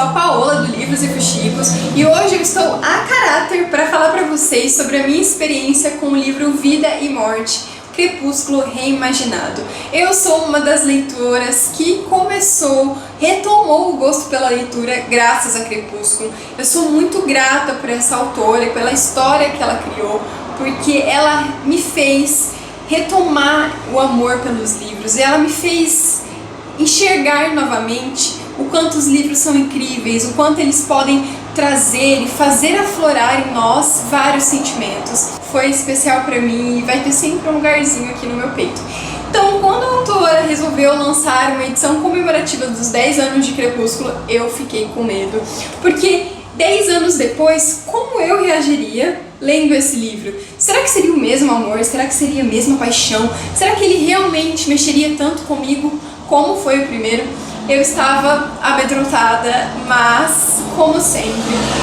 a Paola do Livros e Fuxicos e hoje eu estou a caráter para falar para vocês sobre a minha experiência com o livro Vida e Morte, Crepúsculo Reimaginado. Eu sou uma das leitoras que retomou o gosto pela leitura graças a Crepúsculo. Eu sou muito grata por essa autora e pela história que ela criou, porque ela me fez retomar o amor pelos livros e ela me fez enxergar novamente o quanto os livros são incríveis, o quanto eles podem trazer e fazer aflorar em nós vários sentimentos. Foi especial para mim e vai ter sempre um lugarzinho aqui no meu peito. Então, quando a autora resolveu lançar uma edição comemorativa dos 10 anos de Crepúsculo, eu fiquei com medo, porque 10 anos depois, como eu reagiria lendo esse livro? Será que seria o mesmo amor? Será que seria a mesma paixão? Será que ele realmente mexeria tanto comigo como foi o primeiro? Eu estava amedrontada, mas, como sempre,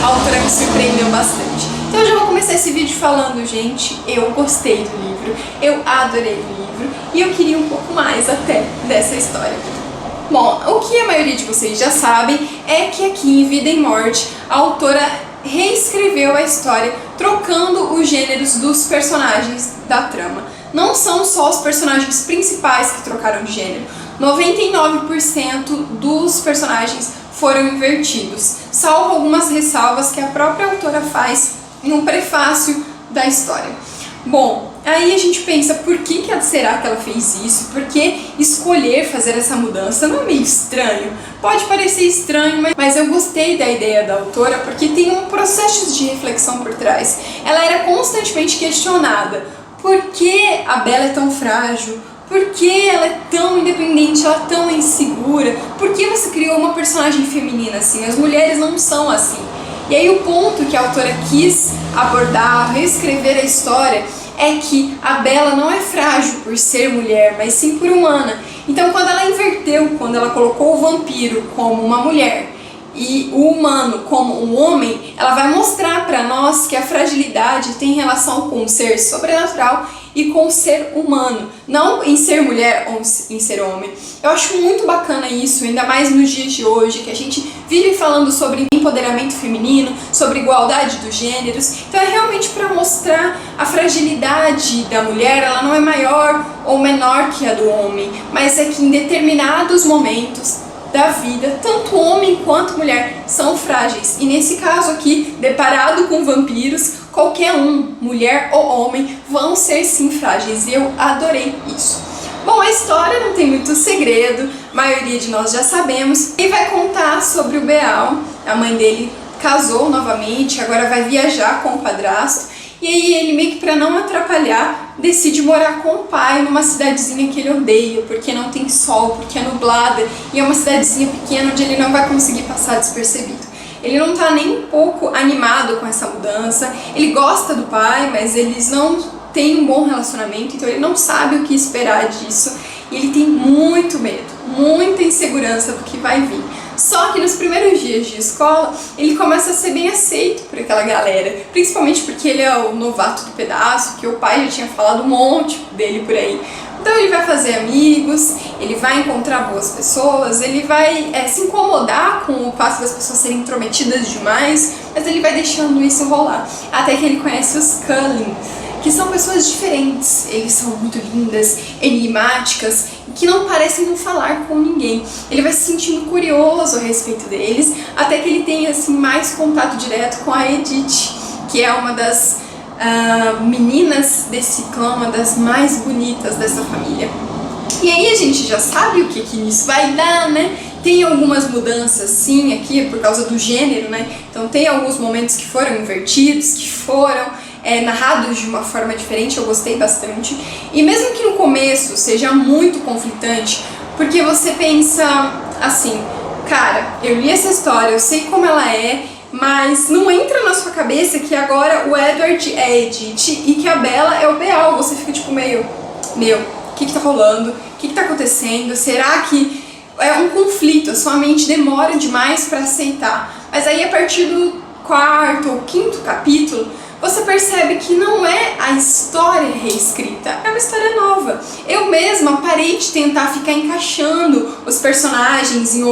a autora me surpreendeu bastante. Então eu já vou começar esse vídeo falando, gente, eu gostei do livro, eu adorei o livro e eu queria um pouco mais até dessa história. Bom, o que a maioria de vocês já sabem é que aqui em Vida e Morte, a autora reescreveu a história trocando os gêneros dos personagens da trama. Não são só os personagens principais que trocaram de gênero. 99% dos personagens foram invertidos, salvo algumas ressalvas que a própria autora faz no prefácio da história. Bom, aí a gente pensa, por que será que ela fez isso? Por que escolher fazer essa mudança? Não é meio estranho? Pode parecer estranho, mas eu gostei da ideia da autora porque tem um processo de reflexão por trás. Ela era constantemente questionada. Por que a Bella é tão frágil? Por que ela é tão independente, ela é tão insegura? Por que você criou uma personagem feminina assim? As mulheres não são assim. E aí o ponto que a autora quis abordar, reescrever a história, é que a Bella não é frágil por ser mulher, mas sim por humana. Então quando ela inverteu, quando ela colocou o vampiro como uma mulher e o humano como um homem, ela vai mostrar para nós que a fragilidade tem relação com o ser sobrenatural e com o ser humano, não em ser mulher ou em ser homem. Eu acho muito bacana isso, ainda mais nos dias de hoje, que a gente vive falando sobre empoderamento feminino, sobre igualdade dos gêneros. Então é realmente para mostrar a fragilidade da mulher. Ela não é maior ou menor que a do homem, mas é que em determinados momentos da vida, tanto homem quanto mulher são frágeis. E nesse caso aqui, deparado com vampiros, qualquer um, mulher ou homem, vão ser sim frágeis. E eu adorei isso. Bom, a história não tem muito segredo, a maioria de nós já sabemos. E vai contar sobre o Beal. A mãe dele casou novamente, agora vai viajar com o padrasto. E aí ele, meio que para não atrapalhar, decide morar com o pai numa cidadezinha que ele odeia, porque não tem sol, porque é nublada, e é uma cidadezinha pequena onde ele não vai conseguir passar despercebido. Ele não tá nem um pouco animado com essa mudança, ele gosta do pai, mas eles não têm um bom relacionamento, então ele não sabe o que esperar disso, e ele tem muito medo, muita insegurança do que vai vir. Só que nos primeiros dias de escola, ele começa a ser bem aceito por aquela galera, principalmente porque ele é o novato do pedaço, que o pai já tinha falado um monte dele por aí. Então ele vai fazer amigos, ele vai encontrar boas pessoas, ele vai se incomodar com o fato das pessoas serem intrometidas demais, mas ele vai deixando isso rolar, até que ele conhece os Cullen, que são pessoas diferentes. Eles são muito lindas, enigmáticas, que não parecem não falar com ninguém. Ele vai se sentindo curioso a respeito deles, até que ele tem assim mais contato direto com a Edith, que é uma das meninas desse clã, uma das mais bonitas dessa família. E aí a gente já sabe o que isso vai dar, né? Tem algumas mudanças sim aqui por causa do gênero, né? Então tem alguns momentos que foram invertidos, que foram narrados de uma forma diferente. Eu gostei bastante. E mesmo que no começo seja muito conflitante, porque você pensa assim, cara, eu li essa história, eu sei como ela é, mas não entra na sua cabeça que agora o Edward é a Edith e que a Bella é o Beal. Você fica tipo meio, o que tá rolando? O que tá acontecendo? Será que é um conflito? A sua mente demora demais para aceitar. Mas aí a partir do quarto ou quinto capítulo, você percebe que não é a história reescrita, é uma história nova. Eu mesma parei de tentar ficar encaixando os personagens em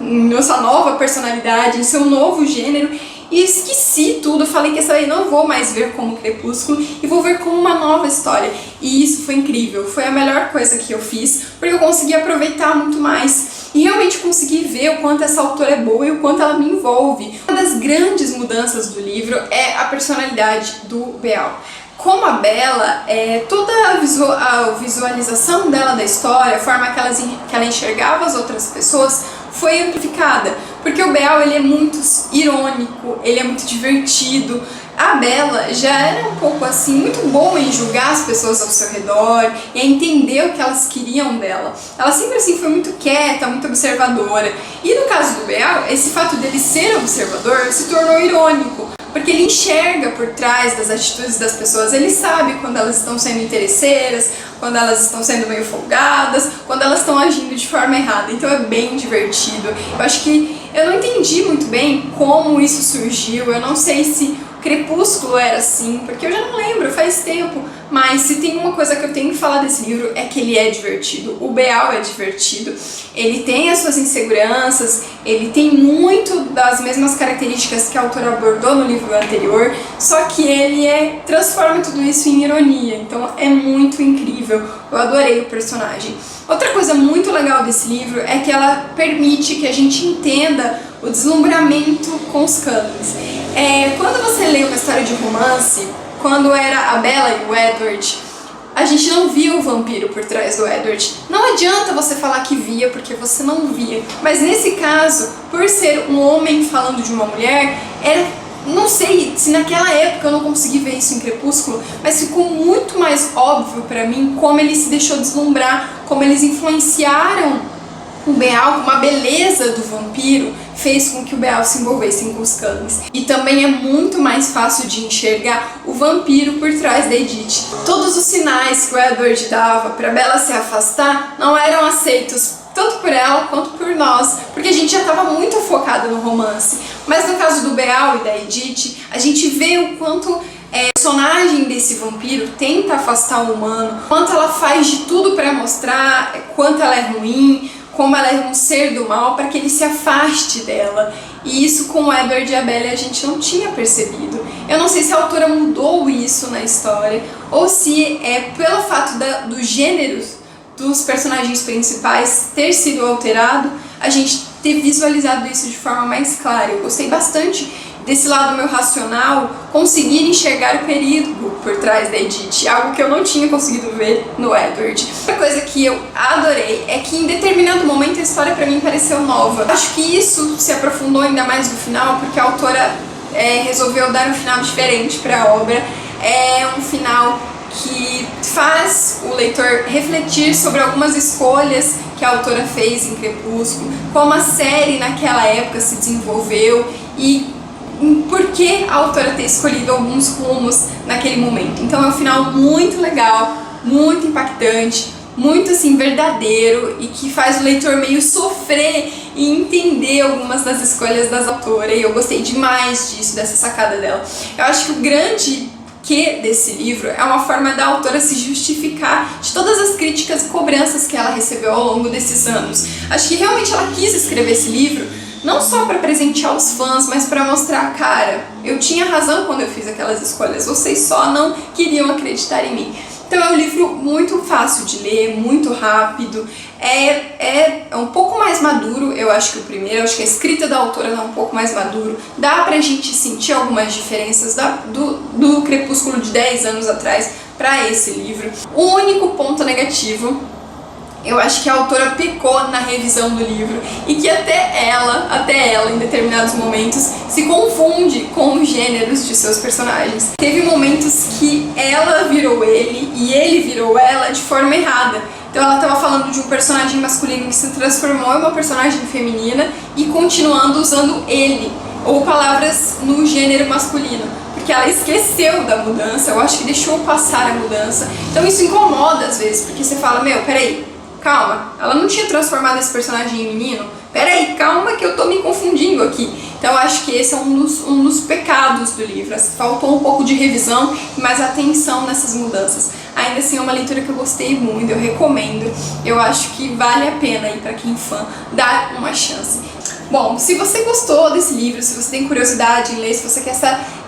nossa nova personalidade, em seu novo gênero, e esqueci tudo. Falei que essa daí não vou mais ver como Crepúsculo e vou ver como uma nova história. E isso foi incrível, foi a melhor coisa que eu fiz, porque eu consegui aproveitar muito mais e realmente consegui ver o quanto essa autora é boa e o quanto ela me envolve. Uma das grandes mudanças do livro é a personalidade do Beal. Como a Bella, toda a visualização dela da história, a forma que ela enxergava as outras pessoas, foi amplificada. Porque o Beal, ele é muito irônico, ele é muito divertido. A Bella já era um pouco assim, muito boa em julgar as pessoas ao seu redor e a entender o que elas queriam dela. Ela sempre assim foi muito quieta, muito observadora. E no caso do Beal, esse fato dele ser observador se tornou irônico, porque ele enxerga por trás das atitudes das pessoas, ele sabe quando elas estão sendo interesseiras, quando elas estão sendo meio folgadas, quando elas estão agindo de forma errada. Então é bem divertido. Eu acho que eu não entendi muito bem como isso surgiu, eu não sei se Crepúsculo era assim, porque eu já não lembro, faz tempo, mas se tem uma coisa que eu tenho que falar desse livro é que ele é divertido. O Beal é divertido, ele tem as suas inseguranças, ele tem muito das mesmas características que a autora abordou no livro anterior, só que ele transforma tudo isso em ironia, então é muito incrível, eu adorei o personagem. Outra coisa muito legal desse livro é que ela permite que a gente entenda o deslumbramento com os cânones. Quando você lê uma história de romance, quando era a Bella e o Edward, a gente não via o vampiro por trás do Edward. Não adianta você falar que via, porque você não via. Mas nesse caso, por ser um homem falando de uma mulher, não sei se naquela época eu não consegui ver isso em Crepúsculo, mas ficou muito mais óbvio pra mim como ele se deixou deslumbrar, como eles influenciaram o Beal, como a beleza do vampiro fez com que o Beal se envolvesse com os cânones. E também é muito mais fácil de enxergar o vampiro por trás da Edith. Todos os sinais que o Edward dava pra Bella se afastar não eram aceitos tanto por ela quanto por nós, porque a gente já estava muito focado no romance. Mas no caso do Beal e da Edith, a gente vê o quanto o personagem desse vampiro tenta afastar o humano, quanto ela faz de tudo para mostrar quanto ela é ruim, como ela é um ser do mal, para que ele se afaste dela. E isso com o Edward e a Bella a gente não tinha percebido. Eu não sei se a autora mudou isso na história, ou se é pelo fato do gênero dos personagens principais ter sido alterado, a gente ter visualizado isso de forma mais clara. Eu gostei bastante desse lado meu racional, conseguir enxergar o perigo por trás da Edith, algo que eu não tinha conseguido ver no Edward. Outra coisa que eu adorei é que em determinado momento a história pra mim pareceu nova. Acho que isso se aprofundou ainda mais no final, porque a autora resolveu dar um final diferente para a obra. É um final que faz o leitor refletir sobre algumas escolhas que a autora fez em Crepúsculo, como a série naquela época se desenvolveu e por que a autora ter escolhido alguns rumos naquele momento. Então é um final muito legal, muito impactante, muito assim verdadeiro e que faz o leitor meio sofrer e entender algumas das escolhas das autoras, e eu gostei demais disso, dessa sacada dela. Eu acho que o grande desse livro é uma forma da autora se justificar de todas as críticas e cobranças que ela recebeu ao longo desses anos. Acho que realmente ela quis escrever esse livro não só para presentear os fãs, mas para mostrar, cara, eu tinha razão quando eu fiz aquelas escolhas, vocês só não queriam acreditar em mim. Então é um livro muito fácil de ler, muito rápido, é um pouco mais maduro, eu acho que o primeiro, eu acho que a escrita da autora é um pouco mais maduro, dá pra gente sentir algumas diferenças do Crepúsculo de 10 anos atrás para esse livro. O único ponto negativo, eu acho que a autora pecou na revisão do livro e que até ela, em determinados momentos, se confunde com os gêneros de seus personagens. Teve momentos que ela virou ele e ele virou ela de forma errada. Então ela estava falando de um personagem masculino que se transformou em uma personagem feminina e continuando usando ele, ou palavras no gênero masculino, porque ela esqueceu da mudança, eu acho que deixou passar a mudança. Então isso incomoda às vezes, porque você fala, meu, peraí, calma, ela não tinha transformado esse personagem em menino? Peraí, calma que eu tô me confundindo aqui. Então eu acho que esse é um dos pecados do livro. Faltou um pouco de revisão e mais atenção nessas mudanças. Ainda assim é uma leitura que eu gostei muito, eu recomendo. Eu acho que vale a pena aí para quem é fã dar uma chance. Bom, se você gostou desse livro, se você tem curiosidade em ler, se você quer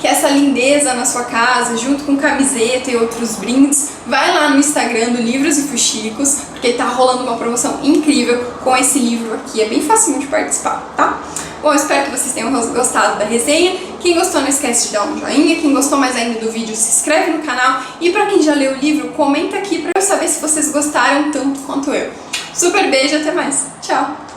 essa lindeza na sua casa, junto com camiseta e outros brindes, vai lá no Instagram do Livros e Fuxicos, porque tá rolando uma promoção incrível com esse livro aqui, é bem facinho de participar, tá? Bom, eu espero que vocês tenham gostado da resenha. Quem gostou, não esquece de dar um joinha. Quem gostou mais ainda do vídeo, se inscreve no canal. E pra quem já leu o livro, comenta aqui pra eu saber se vocês gostaram tanto quanto eu. Super beijo, até mais. Tchau!